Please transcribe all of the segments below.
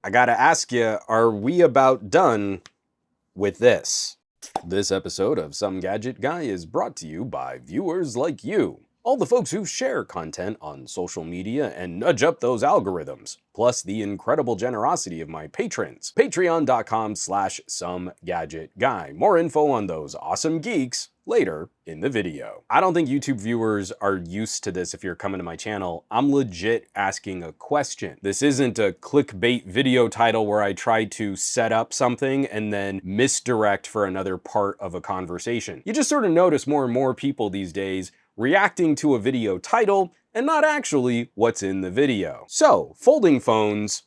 I gotta ask you, are we about done with this? This episode of Some Gadget Guy is brought to you by viewers like you. All the folks who share content on social media and nudge up those algorithms, plus the incredible generosity of my patrons. Patreon.com/SomeGadgetGuy. More info on those awesome geeks later in the video. I don't think YouTube viewers are used to this if you're coming to my channel. I'm legit asking a question. This isn't a clickbait video title where I try to set up something and then misdirect for another part of a conversation. You just sort of notice more and more people these days reacting to a video title and not actually what's in the video. So, folding phones,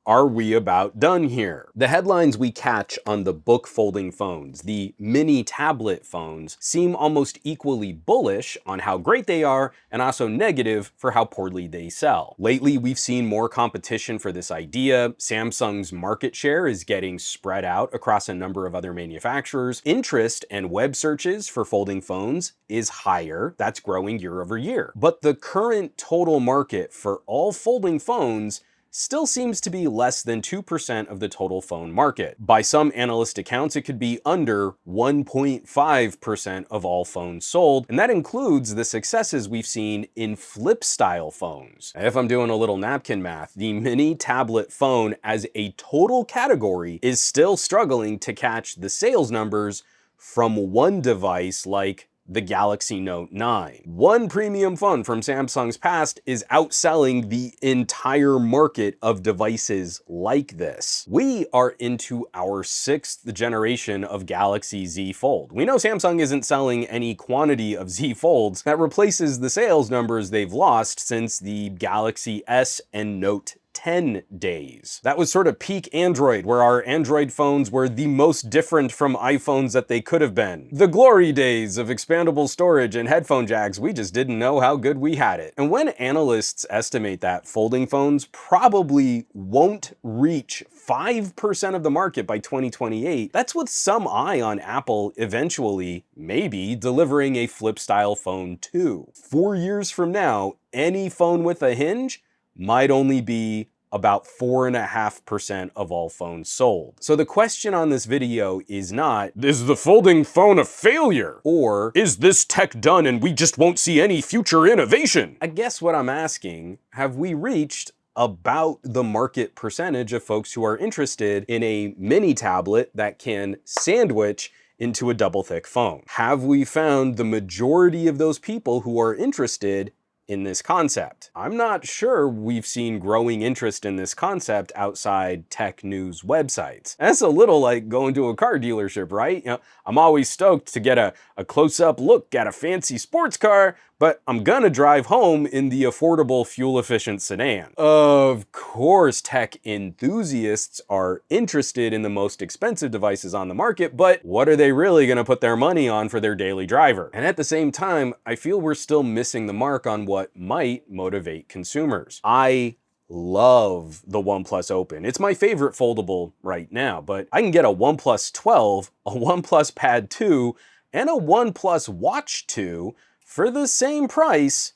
are we about done here? The headlines we catch on the book folding phones, the mini tablet phones, seem almost equally bullish on how great they are and also negative for how poorly they sell. Lately, we've seen more competition for this idea. Samsung's market share is getting spread out across a number of other manufacturers. Interest and web searches for folding phones is higher. That's growing year over year. But the current total market for all folding phones still seems to be less than 2% of the total phone market. By some analyst accounts, it could be under 1.5% of all phones sold, and that includes the successes we've seen in flip-style phones. If I'm doing a little napkin math, the mini tablet phone as a total category is still struggling to catch the sales numbers from one device like the Galaxy Note 9. One premium phone from Samsung's past is outselling the entire market of devices like this. We are into our 6th generation of Galaxy Z Fold. We know Samsung isn't selling any quantity of Z Folds. That replaces the sales numbers they've lost since the Galaxy S and Note 10 days. That was sort of peak Android, where our Android phones were the most different from iPhones that they could have been. The glory days of expandable storage and headphone jacks, we just didn't know how good we had it. And when analysts estimate that folding phones probably won't reach 5% of the market by 2028, that's with some eye on Apple eventually, maybe, delivering a flip-style phone too. 4 years from now, any phone with a hinge might only be about 4.5% of all phones sold. So the question on this video is not, is the folding phone a failure? Or, is this tech done and we just won't see any future innovation? I guess what I'm asking, have we reached about the market percentage of folks who are interested in a mini tablet that can sandwich into a double thick phone? Have we found the majority of those people who are interested in this concept? I'm not sure we've seen growing interest in this concept outside tech news websites. That's a little like going to a car dealership, right? You know, I'm always stoked to get a close-up look at a fancy sports car, but I'm gonna drive home in the affordable, fuel-efficient sedan. Of course, tech enthusiasts are interested in the most expensive devices on the market, but what are they really gonna put their money on for their daily driver? And at the same time, I feel we're still missing the mark on what might motivate consumers. I love the OnePlus Open. It's my favorite foldable right now, but I can get a OnePlus 12, a OnePlus Pad 2, and a OnePlus Watch 2 for the same price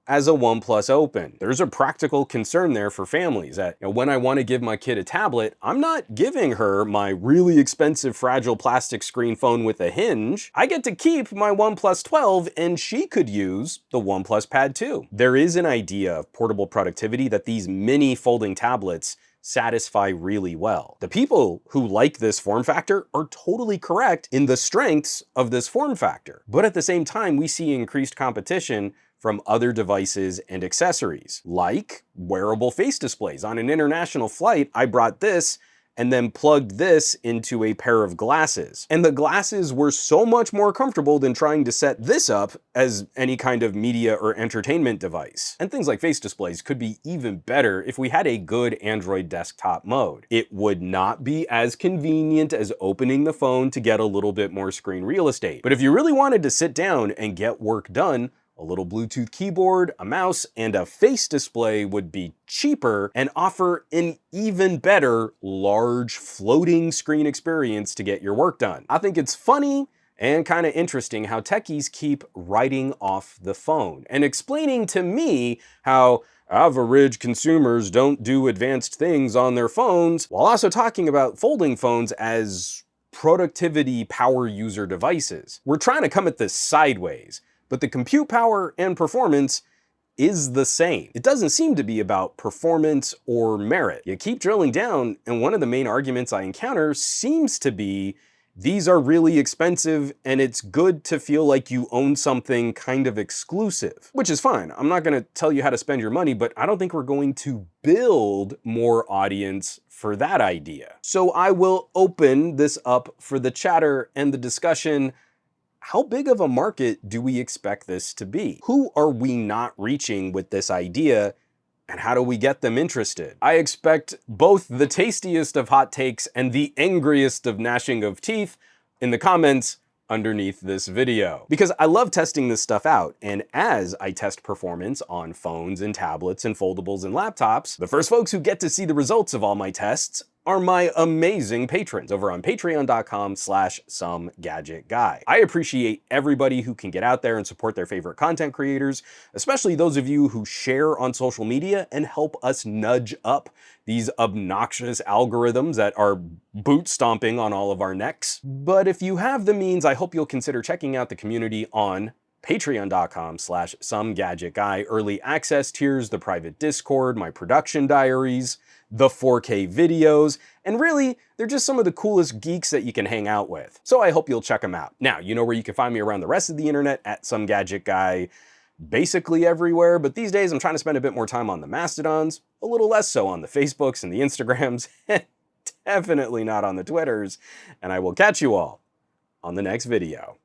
as a OnePlus Open. There's a practical concern there for families that, you know, when I want to give my kid a tablet, I'm not giving her my really expensive fragile plastic screen phone with a hinge. I get to keep my OnePlus 12 and she could use the OnePlus Pad 2. There is an idea of portable productivity that these mini folding tablets satisfy really well. The people who like this form factor are totally correct in the strengths of this form factor. But at the same time, we see increased competition from other devices and accessories, like wearable face displays. On an international flight, I brought this and then plugged this into a pair of glasses. And the glasses were so much more comfortable than trying to set this up as any kind of media or entertainment device. And things like face displays could be even better if we had a good Android desktop mode. It would not be as convenient as opening the phone to get a little bit more screen real estate. But if you really wanted to sit down and get work done, a little Bluetooth keyboard, a mouse, and a face display would be cheaper and offer an even better large floating screen experience to get your work done. I think it's funny And kind of interesting how techies keep writing off the phone and explaining to me how average consumers don't do advanced things on their phones, while also talking about folding phones as productivity power user devices. We're trying to come at this sideways, but the compute power and performance is the same. It doesn't seem to be about performance or merit. You keep drilling down, and one of the main arguments I encounter seems to be these are really expensive and it's good to feel like you own something kind of exclusive, which is fine. I'm not gonna tell you how to spend your money, but I don't think we're going to build more audience for that idea. So I will open this up for the chatter and the discussion. How big of a market do we expect this to be? Who are we not reaching with this idea? And how do we get them interested? I expect both the tastiest of hot takes and the angriest of gnashing of teeth in the comments underneath this video. Because I love testing this stuff out, and as I test performance on phones and tablets and foldables and laptops, the first folks who get to see the results of all my tests are my amazing patrons over on patreon.com/SomeGadgetGuy. I appreciate everybody who can get out there and support their favorite content creators, especially those of you who share on social media and help us nudge up these obnoxious algorithms that are boot stomping on all of our necks. But if you have the means, I hope you'll consider checking out the community on patreon.com/SomeGadgetGuy, early access tiers, the private Discord, my production diaries, the 4K videos, and really, they're just some of the coolest geeks that you can hang out with. So I hope you'll check them out. Now, you know where you can find me around the rest of the internet at SomeGadgetGuy, basically everywhere, but these days I'm trying to spend a bit more time on the Mastodons, a little less so on the Facebooks and the Instagrams, definitely not on the Twitters, and I will catch you all on the next video.